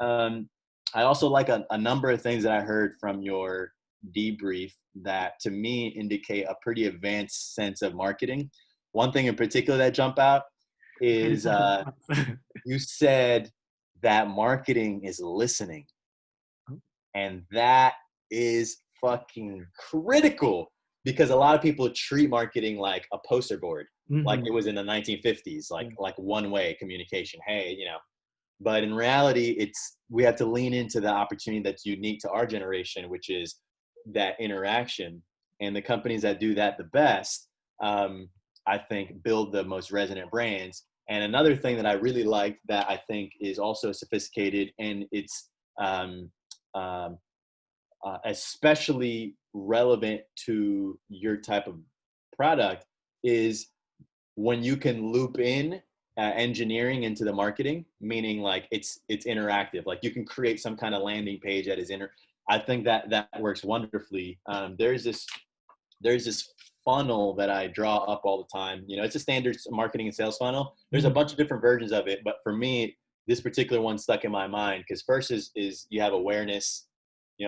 I also like a number of things that I heard from your debrief that to me indicate a pretty advanced sense of marketing. One thing in particular that jumped out is you said that marketing is listening. And that is fucking critical because a lot of people treat marketing like a poster board, like it was in the 1950s, like one way communication. Hey, but in reality, we have to lean into the opportunity that's unique to our generation, which is that interaction. And the companies that do that the best, I think, build the most resonant brands. And another thing that I really like that I think is also sophisticated, and it's especially relevant to your type of product, is when you can loop in engineering into the marketing, meaning like it's interactive. Like you can create some kind of landing page that is I think that works wonderfully. There's this funnel that I draw up all the time. It's a standard marketing and sales funnel. There's a bunch of different versions of it, but for me, this particular one stuck in my mind because first is you have awareness.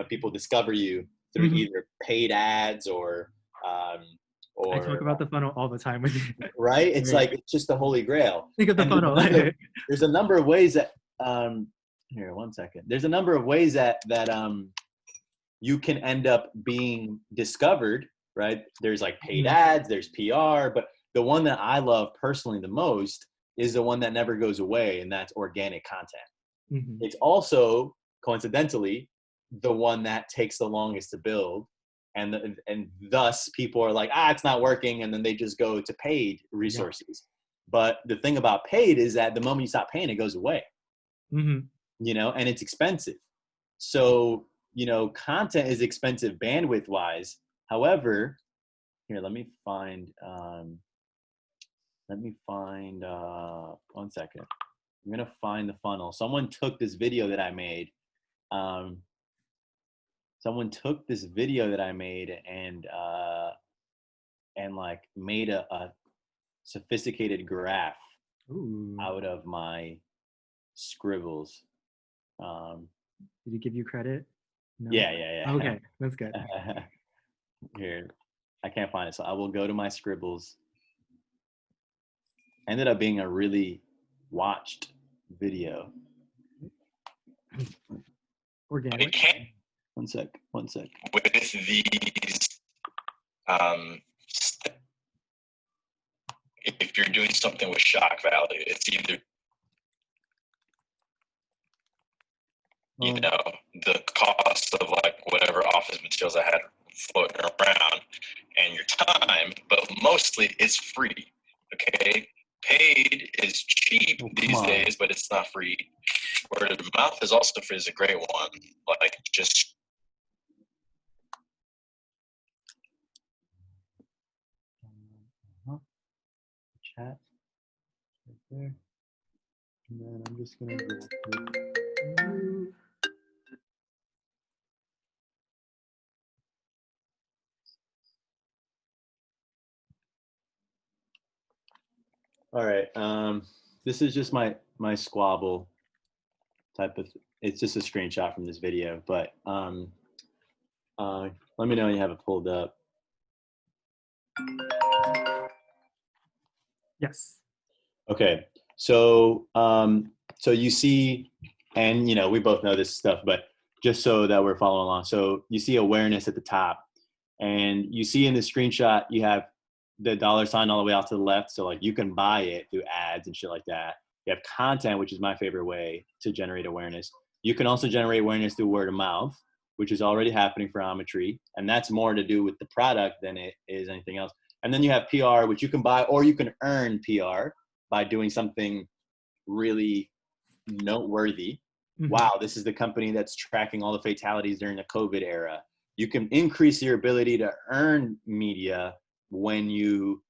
People discover you through either paid ads or I talk about the funnel all the time with you. Right? It's like, it's just the holy grail. Think of the funnel. There's a number of ways that, here, 1 second. There's a number of ways that you can end up being discovered, right? There's like paid ads, there's PR, but the one that I love personally the most is the one that never goes away, and that's organic content. It's also, coincidentally, the one that takes the longest to build, and thus people are like, it's not working, and then they just go to paid resources. But the thing about paid is that the moment you stop paying, it goes away. And it's expensive. So content is expensive bandwidth wise. However, here, let me find 1 second. I'm gonna find the funnel. Someone took this video that I made. And like made a sophisticated graph out of my scribbles. Did he give you credit? No? Yeah. Okay, that's good. Here, I can't find it, so I will go to my scribbles. Ended up being a really watched video. Organic. One sec. With these, if you're doing something with shock value, it's either, the cost of like whatever office materials I had floating around and your time, but mostly it's free. Okay. Paid is cheap these days, but it's not free. Word of mouth is also free, is a great one. Like just chat right there. And then I'm just gonna go through. All right. This is just my squabble type of. It's just a screenshot from this video, but let me know when you have it pulled up. Yes. Okay. So you see, and we both know this stuff, but just so that we're following along. So you see awareness at the top, and you see in the screenshot you have the $sign all the way out to the left. So like you can buy it through ads and shit like that. You have content, which is my favorite way to generate awareness. You can also generate awareness through word of mouth, which is already happening for Ometry. And that's more to do with the product than it is anything else. And then you have PR, which you can buy, or you can earn PR by doing something really noteworthy. Wow, this is the company that's tracking all the fatalities during the COVID era. You can increase your ability to earn media when you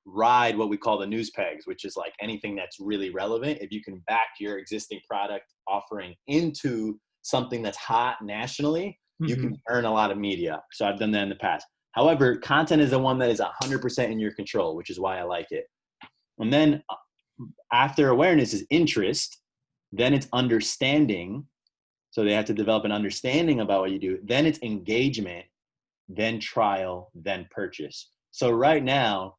ride what we call the news pegs, which is like anything that's really relevant. If you can back your existing product offering into something that's hot nationally, you can earn a lot of media. So I've done that in the past. However, content is the one that is 100% in your control, which is why I like it. And then after awareness is interest, then it's understanding, So they have to develop an understanding about what you do. Then it's engagement, then trial, then purchase. So right now,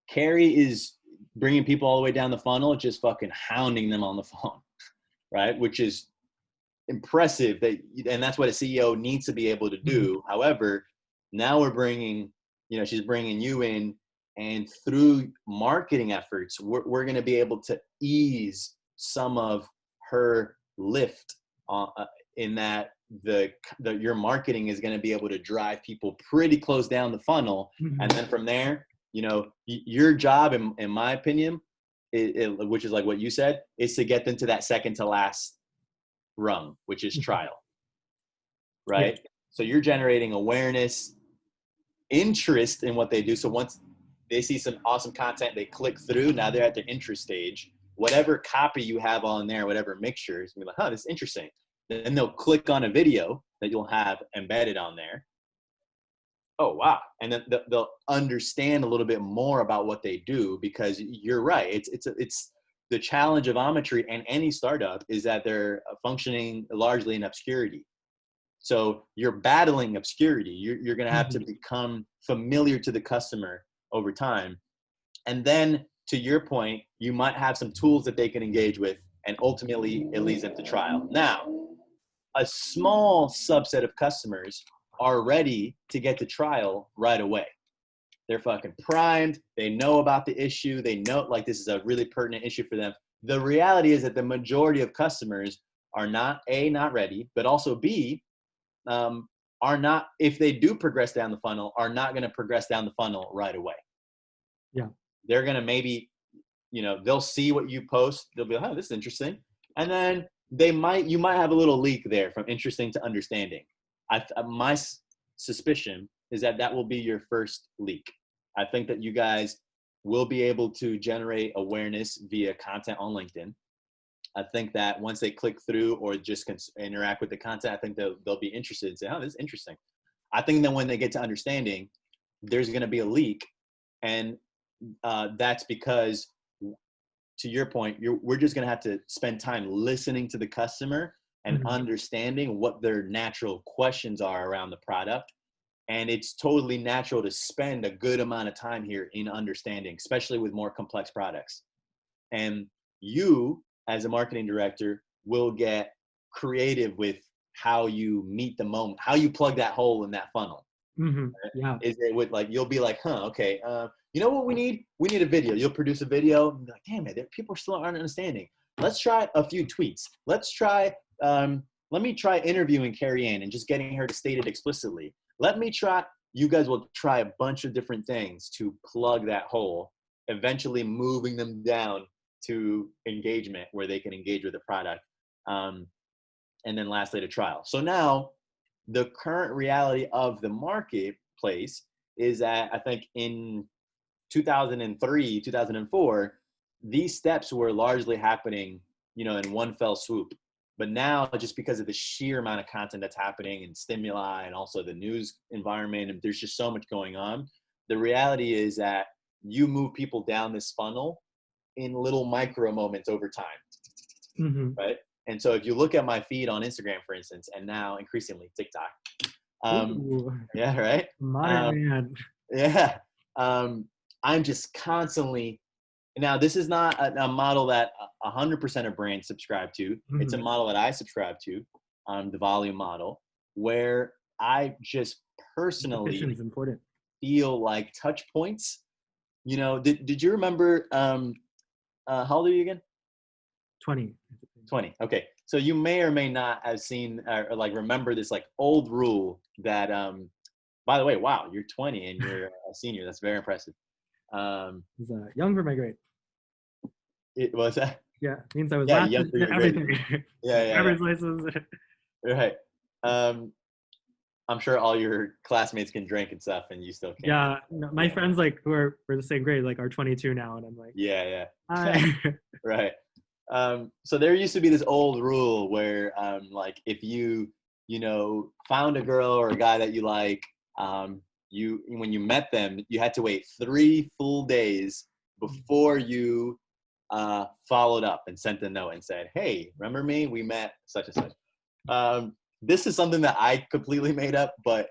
Carrie is bringing people all the way down the funnel, just fucking hounding them on the phone, right? Which is impressive, and that's what a CEO needs to be able to do. However, now we're bringing, she's bringing you in, and through marketing efforts, we're going to be able to ease some of her lift in that your marketing is going to be able to drive people pretty close down the funnel. And then from there, your job, in my opinion, which is like what you said, is to get them to that second to last rung, which is trial, right? Yeah. So you're generating awareness, interest in what they do. So once they see some awesome content, they click through, now they're at the interest stage. Whatever copy you have on there, whatever mixture, is gonna be like, this is interesting. Then they'll click on a video that you'll have embedded on there. Oh, wow. And then they'll understand a little bit more about what they do, because you're right. It's the challenge of Ometry and any startup is that they're functioning largely in obscurity. So you're battling obscurity. You're going to have to become familiar to the customer over time. And then, to your point, you might have some tools that they can engage with, and ultimately it leads them to trial. Now, a small subset of customers are ready to get to trial right away. They're fucking primed. They know about the issue. They know like this is a really pertinent issue for them. The reality is that the majority of customers are not ready, but also B, are not, if they do progress down the funnel, are not going to progress down the funnel right away. Yeah. They're going to maybe, they'll see what you post. They'll be like, oh, this is interesting. And then you might have a little leak there from interesting to understanding. My suspicion is that will be your first leak. I think that you guys will be able to generate awareness via content on LinkedIn. I think that once they click through or just interact with the content, I think they'll be interested and say, oh, this is interesting. I think that when they get to understanding, there's going to be a leak. And that's because, to your point, we're just going to have to spend time listening to the customer and understanding what their natural questions are around the product. And it's totally natural to spend a good amount of time here in understanding, especially with more complex products. And you, as a marketing director, will get creative with how you meet the moment, how you plug that hole in that funnel. Right? Yeah. Is it with you'll be like, okay, you know what we need? We need a video. You'll produce a video. And be like, damn it, people still aren't understanding. Let's try a few tweets. Let's try, let me try interviewing Carrie Ann and just getting her to state it explicitly. You guys will try a bunch of different things to plug that hole, eventually moving them down to engagement where they can engage with the product. And then lastly to trial. So now the current reality of the marketplace is that I think in 2003, 2004, these steps were largely happening, in one fell swoop. But now, just because of the sheer amount of content that's happening and stimuli and also the news environment, and there's just so much going on, the reality is that you move people down this funnel in little micro moments over time, right? And so if you look at my feed on Instagram, for instance, and now increasingly TikTok, yeah, right? Modern man. Yeah. I'm just constantly, now this is not a model that 100% of brands subscribe to. It's a model that I subscribe to, the volume model, where I just personally important. feel like touch points. Did you remember, how old are you again? 20. 20. Okay. So you may or may not have seen or remember this old rule that, by the way, wow, you're 20 and you're a senior. That's very impressive. He's young for my grade. It was that? Yeah, means I was last in everything. Yeah. Driver's license. Right. I'm sure all your classmates can drink and stuff, and you still can't. Yeah, no, my friends who are the same grade are 22 now, and I'm like, yeah. Hi. Right. So there used to be this old rule where, if you found a girl or a guy that you like, when you met them, you had to wait 3 full days before you followed up and sent a note and said, hey, remember me? We met such and such. This is something that I completely made up, but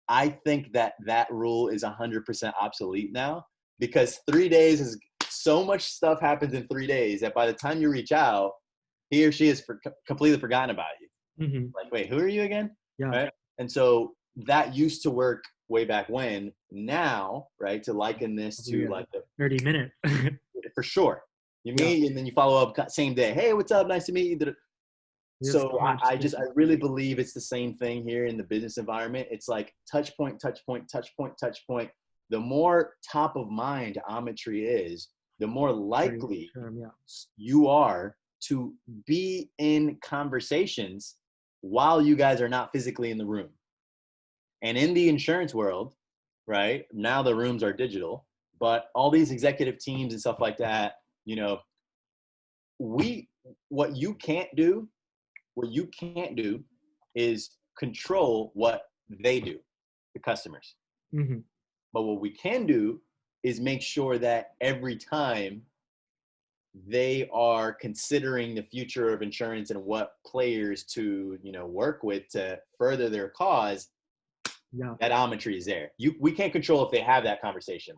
I think that rule is 100% obsolete now, because 3 days is so much stuff happens in 3 days that by the time you reach out, he or she has completely forgotten about you. Mm-hmm. Like, wait, who are you again? Yeah. Right. And so that used to work way back when. Now, right, to liken this to like the 30-minute. for sure. You Yeah. meet and then you follow up same day. Hey, what's up? Nice to meet you. So I really believe it's the same thing here in the business environment. It's like touch point, touch point, touch point, touch point. The more top of mind Ometry is, the more likely you are to be in conversations while you guys are not physically in the room. And in the insurance world, right, now the rooms are digital, but all these executive teams and stuff like that, you know, what you can't do is control what they do, the customers. Mm-hmm. But what we can do is make sure that every time they are considering the future of insurance and what players to, you know, work with to further their cause, that Ometry is there. We can't control if they have that conversation.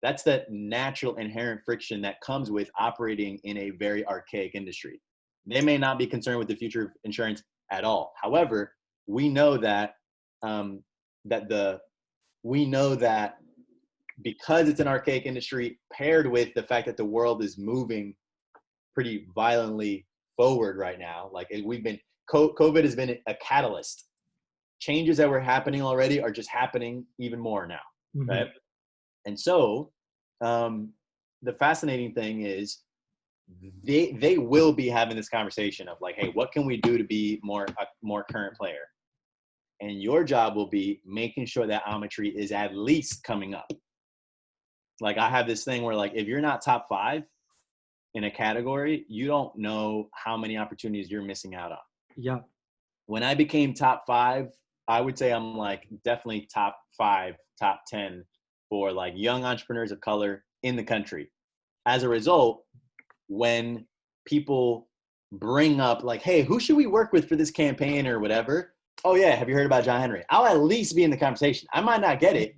That's the natural inherent friction that comes with operating in a very archaic industry. They may not be concerned with the future of insurance at all. However, we know that because it's an archaic industry, paired with the fact that the world is moving pretty violently forward right now, like COVID has been a catalyst. Changes that were happening already are just happening even more now, mm-hmm. right? And so the fascinating thing is they will be having this conversation of like, hey, what can we do to be a more current player? And your job will be making sure that Ometry is at least coming up. Like I have this thing where like, if you're not top 5 in a category, you don't know how many opportunities you're missing out on. Yeah. When I became top 5, I would say I'm like definitely top 5, top 10 for like young entrepreneurs of color in the country. As a result, when people bring up like, hey, who should we work with for this campaign or whatever? Oh yeah, have you heard about John Henry? I'll at least be in the conversation. I might not get it,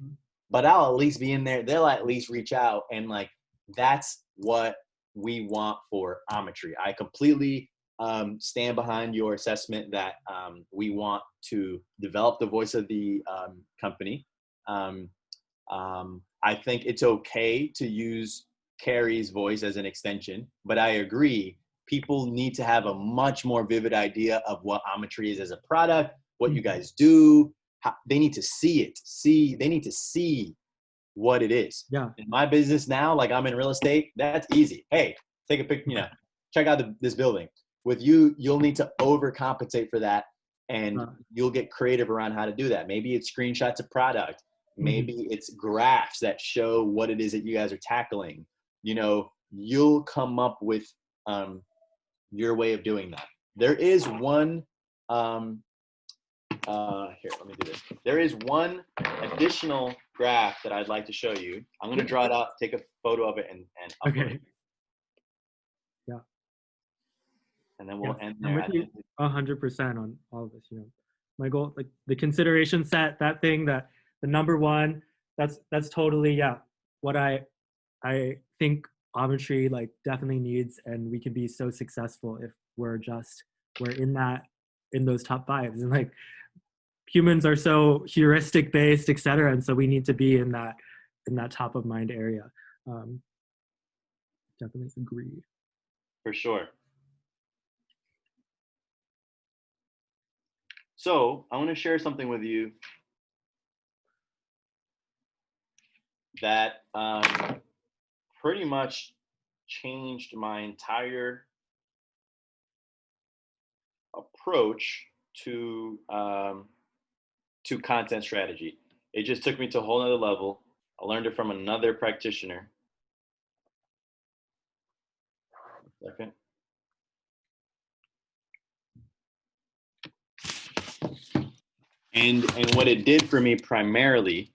but I'll at least be in there. They'll at least reach out. And like, that's what we want for Ometry. I completely stand behind your assessment that we want to develop the voice of the company. I think it's okay to use Carrie's voice as an extension, but I agree, people need to have a much more vivid idea of what Ometry is as a product, what you guys do. They need to see it. They need to see what it is. Yeah. In my business now, like I'm in real estate, that's easy. Hey, take a picture, you know, check out this building. With you, you'll need to overcompensate for that, and you'll get creative around how to do that. Maybe it's screenshots of product. Maybe it's graphs that show what it is that you guys are tackling. You know, you'll come up with your way of doing that. There is one, here, let me do this. There is one additional graph that I'd like to show you. I'm going to draw it out, take a photo of it, and upload it. Yeah. And then we'll end I'm there. with you 100% on all of this. You know, my goal, like the consideration set, that thing, that the number one, that's totally, what I think Ometry like definitely needs, and we can be so successful if we're in those top 5s. And like humans are so heuristic based, et cetera. And so we need to be in that top of mind area. Definitely agree. For sure. So I want to share something with you that pretty much changed my entire approach to content strategy. It just took me to a whole nother level. I learned it from another practitioner. Second. And what it did for me primarily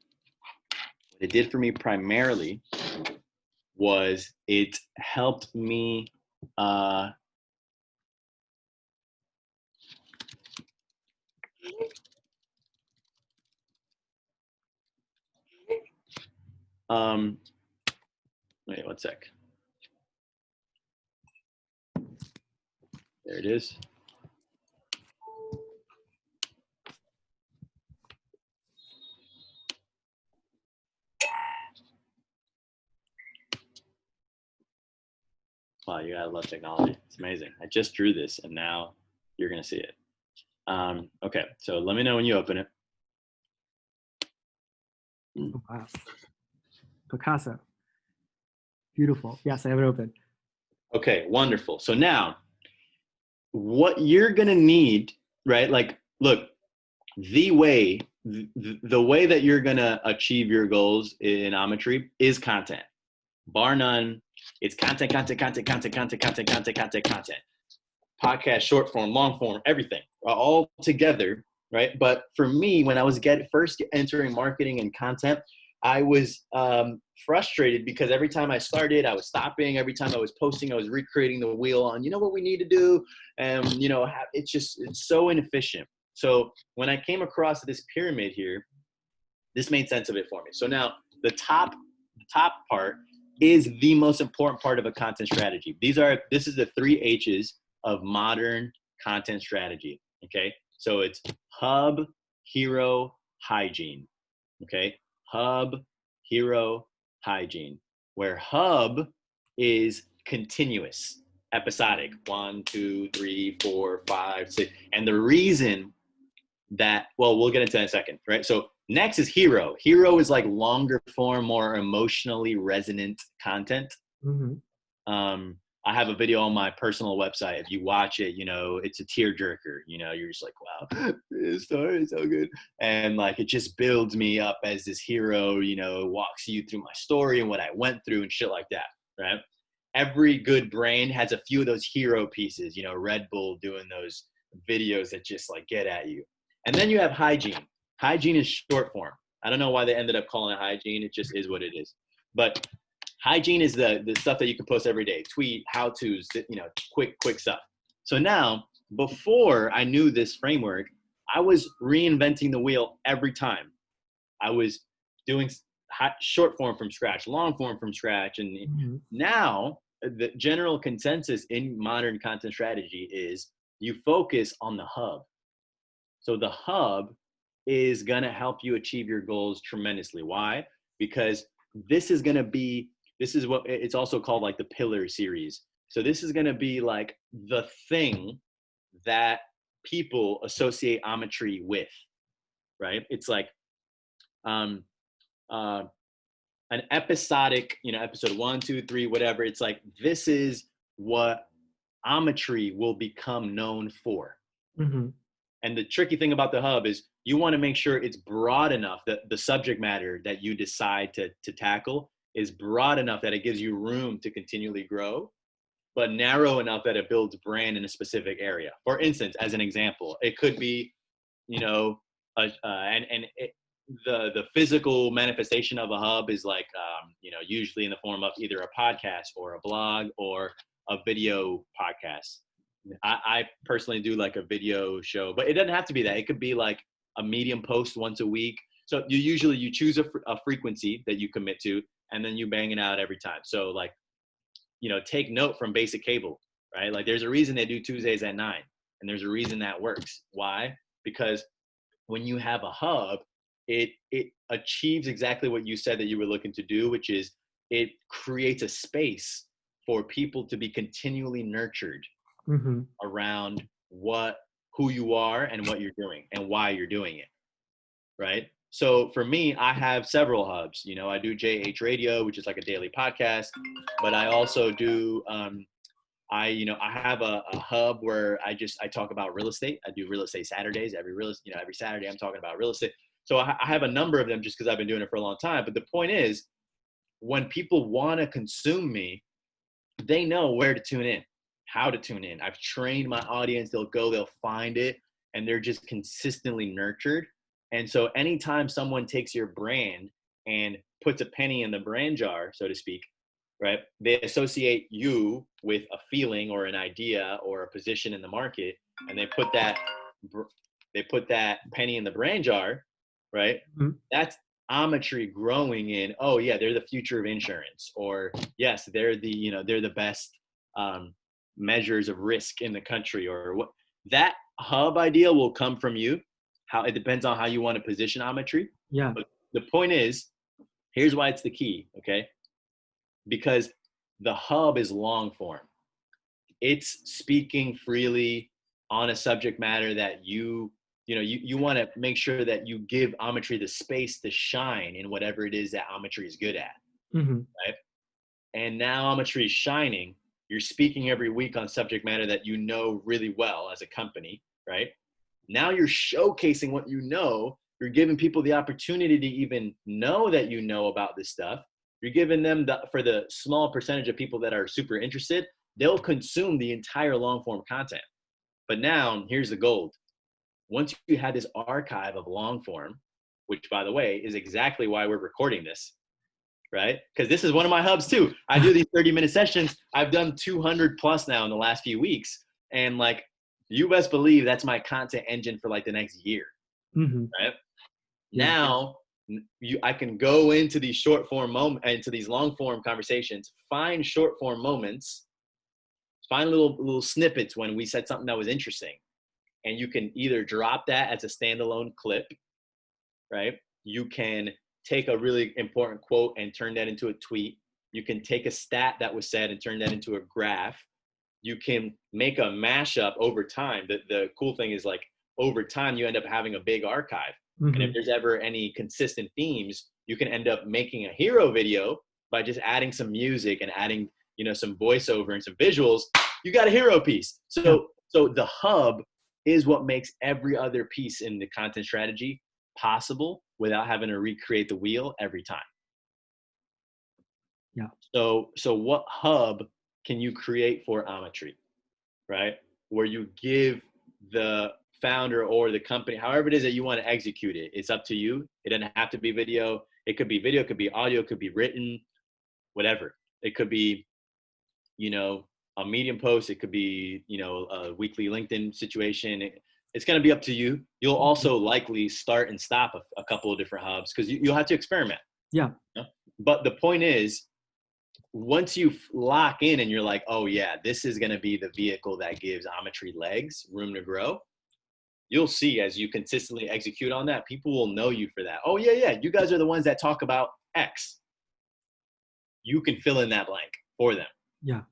was it helped me wait 1 sec. There it is. Wow, you gotta love technology. It's amazing. I just drew this and now you're gonna see it. Okay, so let me know when you open it. Oh, wow. Picasso. Beautiful. Yes, I have it open. Okay, wonderful. So now, what you're gonna need, right? Like, look, the way that you're gonna achieve your goals in Ometry is content. Bar none, it's content. Podcast, short form, long form, everything, all together, right? But for me, when I was first entering marketing and content, I was frustrated because every time I started, I was stopping. Every time I was posting, I was recreating the wheel on, you know what we need to do? And, you know, it's so inefficient. So when I came across this pyramid here, this made sense of it for me. So now the top part is the most important part of a content strategy. This is the 3 H's of modern content strategy. Okay. So it's hub, hero, hygiene. Okay. Hub, hero, hygiene, where hub is continuous, episodic, 1, 2, 3, 4, 5, 6. And the reason that, well, we'll get into that in a second, right? So next is hero. Hero is like longer form, more emotionally resonant content. Mm-hmm. I have a video on my personal website. If you watch it, you know, it's a tearjerker. You know, you're just like, wow, this story is so good. And like, it just builds me up as this hero, you know, walks you through my story and what I went through and shit like that, right? Every good brand has a few of those hero pieces, you know, Red Bull doing those videos that just like get at you. And then you have hygiene. Hygiene is short form. I don't know why they ended up calling it hygiene. It just is what it is. But hygiene is the stuff that you can post every day, tweet, how-tos, you know, quick stuff. So now, before I knew this framework, I was reinventing the wheel every time. I was doing short form from scratch, long form from scratch. And Mm-hmm. now the general consensus in modern content strategy is you focus on the hub. So the hub is going to help you achieve your goals tremendously. Why? Because this is what it's also called, like the pillar series. So this is going to be like the thing that people associate Ometry with, right? It's like an episodic, you know, episode 1, 2, 3, whatever. It's like, this is what Ometry will become known for. Mm-hmm. And the tricky thing about the hub is you want to make sure it's broad enough that the subject matter that you decide to tackle is broad enough that it gives you room to continually grow, but narrow enough that it builds brand in a specific area. For instance, as an example, it could be, you know, the physical manifestation of a hub is like, you know, usually in the form of either a podcast or a blog or a video podcast. I personally do like a video show, but it doesn't have to be that. It could be like a Medium post once a week. So you choose a frequency that you commit to, and then you bang it out every time. So like, you know, take note from basic cable, right? Like there's a reason they do Tuesdays at 9, and there's a reason that works. Why? Because when you have a hub, it achieves exactly what you said that you were looking to do, which is it creates a space for people to be continually nurtured Mm-hmm. around who you are and what you're doing and why you're doing it, right? So for me, I have several hubs. You know, I do JH Radio, which is like a daily podcast, but I also do I have a hub where I talk about real estate. I do real estate Saturdays. Every Saturday I'm talking about real estate. So I have a number of them just because I've been doing it for a long time. But the point is, when people want to consume me, they know where to tune in, how to tune in. I've trained my audience. They'll find it, and they're just consistently nurtured. And so anytime someone takes your brand and puts a penny in the brand jar, so to speak, right? They associate you with a feeling or an idea or a position in the market, and they put that penny in the brand jar, right? Mhm. That's Ometry growing in, oh yeah, they're the future of insurance, or yes, they're the best measures of risk in the country, or what. That hub idea will come from you. How it depends on how you want to position Ometry. Yeah. But the point is, here's why it's the key, okay? Because the hub is long form. It's speaking freely on a subject matter that you want to make sure that you give Ometry the space to shine in whatever it is that Ometry is good at, Mm-hmm. right? And now Ometry is shining. You're speaking every week on subject matter that you know really well as a company, right? Now you're showcasing what you know. You're giving people the opportunity to even know that you know about this stuff. You're giving them for the small percentage of people that are super interested, they'll consume the entire long form content. But now here's the gold. Once you had this archive of long form, which by the way is exactly why we're recording this, right? Because this is one of my hubs too. I do these 30-minute sessions. I've done 200 plus now in the last few weeks. And like, you best believe that's my content engine for like the next year, Mm-hmm. right? Yeah. Now I can go into these short form into these long form conversations, find short form moments, find little snippets when we said something that was interesting. And you can either drop that as a standalone clip, right? You can take a really important quote and turn that into a tweet. You can take a stat that was said and turn that into a graph. You can make a mashup over time. The cool thing is, like, over time, you end up having a big archive. Mm-hmm. And if there's ever any consistent themes, you can end up making a hero video by just adding some music and adding, some voiceover and some visuals. You got a hero piece. So the hub is what makes every other piece in the content strategy possible without having to recreate the wheel every time. Yeah. So what hub can you create for Ometry, right? Where you give the founder or the company, however it is that you want to execute it, it's up to you. It doesn't have to be video. It could be video, it could be audio, it could be written, whatever. It could be, a Medium post. It could be, a weekly LinkedIn situation. It's going to be up to you. You'll also likely start and stop a couple of different hubs because you'll have to experiment. Yeah. But the point is, once you lock in and you're like, oh yeah, this is going to be the vehicle that gives Ometry legs, room to grow, you'll see as you consistently execute on that, people will know you for that. Oh yeah, you guys are the ones that talk about X. You can fill in that blank for them. Yeah.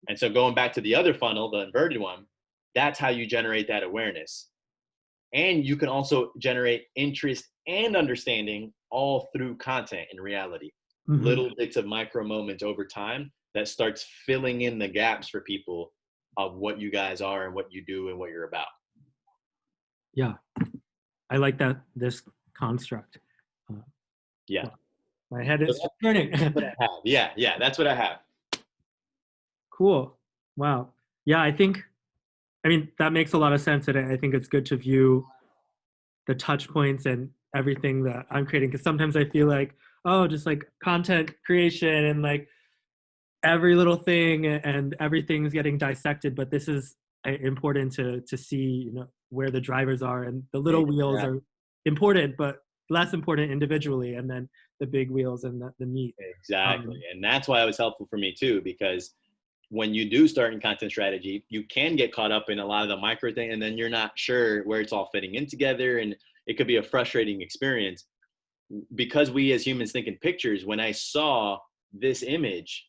And so going back to the other funnel, the inverted one, that's how you generate that awareness. And you can also generate interest and understanding all through content in reality. Mm-hmm. Little bits of micro moments over time that starts filling in the gaps for people of what you guys are and what you do and what you're about. Yeah. I like this construct. Yeah. Well, my head is turning. That's what I have. Yeah, that's what I have. Cool. Wow. Yeah, that makes a lot of sense. And I think it's good to view the touch points and everything that I'm creating. Because sometimes I feel like, just like content creation and like every little thing and everything's getting dissected. But this is important to see, where the drivers are, and the little wheels are important, but less important individually. And then the big wheels and the meat. Exactly. And that's why it was helpful for me too, because when you do start in content strategy, you can get caught up in a lot of the micro thing, and then you're not sure where it's all fitting in together. And it could be a frustrating experience because we as humans think in pictures. When I saw this image,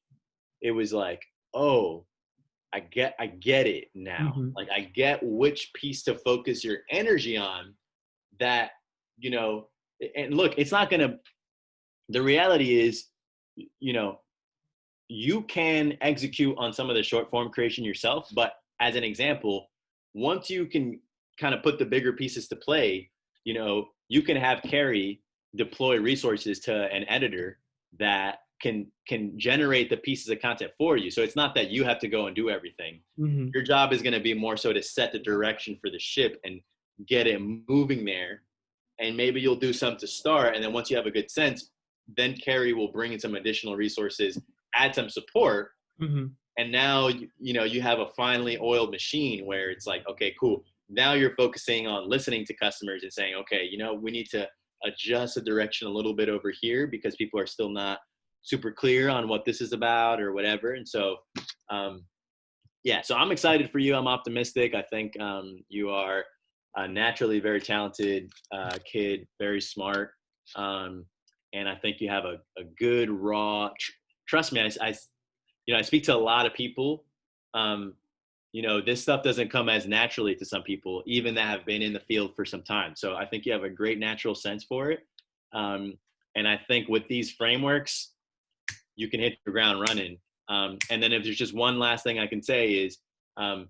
it was like, oh, I get it now. Mm-hmm. Like, I get which piece to focus your energy on that, and look, it's not going to, the reality is, you can execute on some of the short form creation yourself, but as an example, once you can kind of put the bigger pieces to play, you can have Carrie deploy resources to an editor that can generate the pieces of content for you. So it's not that you have to go and do everything. Mm-hmm. Your job is going to be more so to set the direction for the ship and get it moving there. And maybe you'll do some to start. And then once you have a good sense, then Carrie will bring in some additional resources, add some support. Mm-hmm. And now, you have a finely oiled machine where it's like, okay, cool. Now you're focusing on listening to customers and saying, okay, we need to adjust the direction a little bit over here because people are still not super clear on what this is about or whatever. And so, so I'm excited for you. I'm optimistic. I think you are a naturally very talented kid, very smart. And I think you have a good raw, trust me, I speak to a lot of people. This stuff doesn't come as naturally to some people, even that have been in the field for some time. So I think you have a great natural sense for it. And I think with these frameworks, you can hit the ground running. And then if there's just one last thing I can say is, I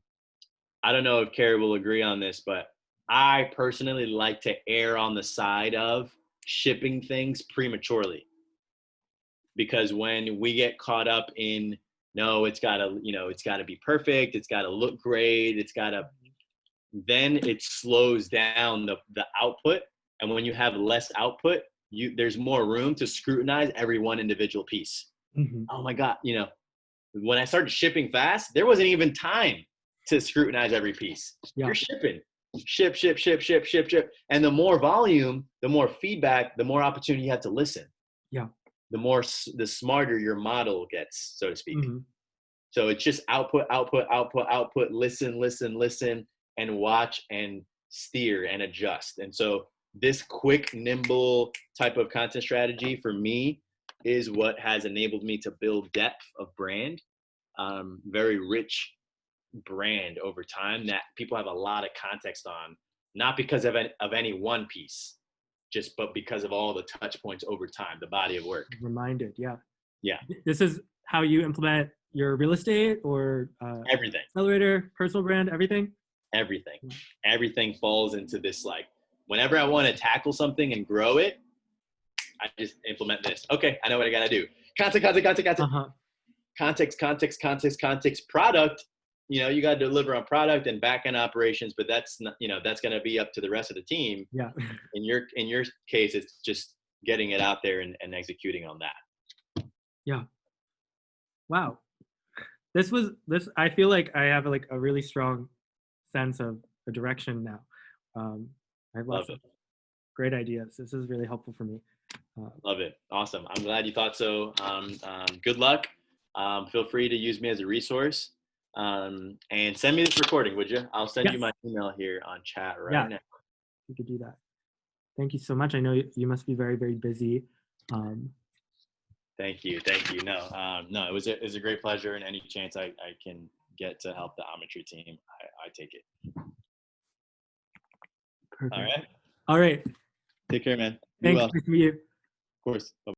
don't know if Carrie will agree on this, but I personally like to err on the side of shipping things prematurely. Because when we get caught up in, no, it's gotta be perfect, it's gotta look great, then it slows down the output. And when you have less output, there's more room to scrutinize every one individual piece. Mm-hmm. Oh my God, when I started shipping fast, there wasn't even time to scrutinize every piece. Yeah. You're shipping, ship. And the more volume, the more feedback, the more opportunity you have to listen. Yeah. The smarter your model gets, so to speak. Mm-hmm. So it's just output, listen, and watch and steer and adjust. And so this quick, nimble type of content strategy for me is what has enabled me to build depth of brand, very rich brand over time that people have a lot of context on, not because of any one piece, but because of all the touch points over time, the body of work. Reminded, yeah. Yeah. This is how you implement your real estate or everything. Accelerator, personal brand, everything? Everything. Everything falls into this, like, whenever I want to tackle something and grow it, I just implement this. Okay, I know what I got to do. Context. Uh-huh. Context, product. You got to deliver on product and back-end operations, but that's not, that's going to be up to the rest of the team. Yeah. In your case, it's just getting it out there and executing on that. Yeah. Wow. I feel like I have like a really strong sense of a direction now. I have lots of great ideas. This is really helpful for me. Love it. Awesome. I'm glad you thought so. Good luck. Feel free to use me as a resource. And send me this recording, would you? I'll send you my email here on chat right now. You could do that. Thank you so much. I know you must be very, very busy. Thank you. No, it was a great pleasure, and any chance I can get to help the Ommetry team, I take it. Perfect. All right. Take care, man. Thanks. Nice to meet you. Of course. Bye.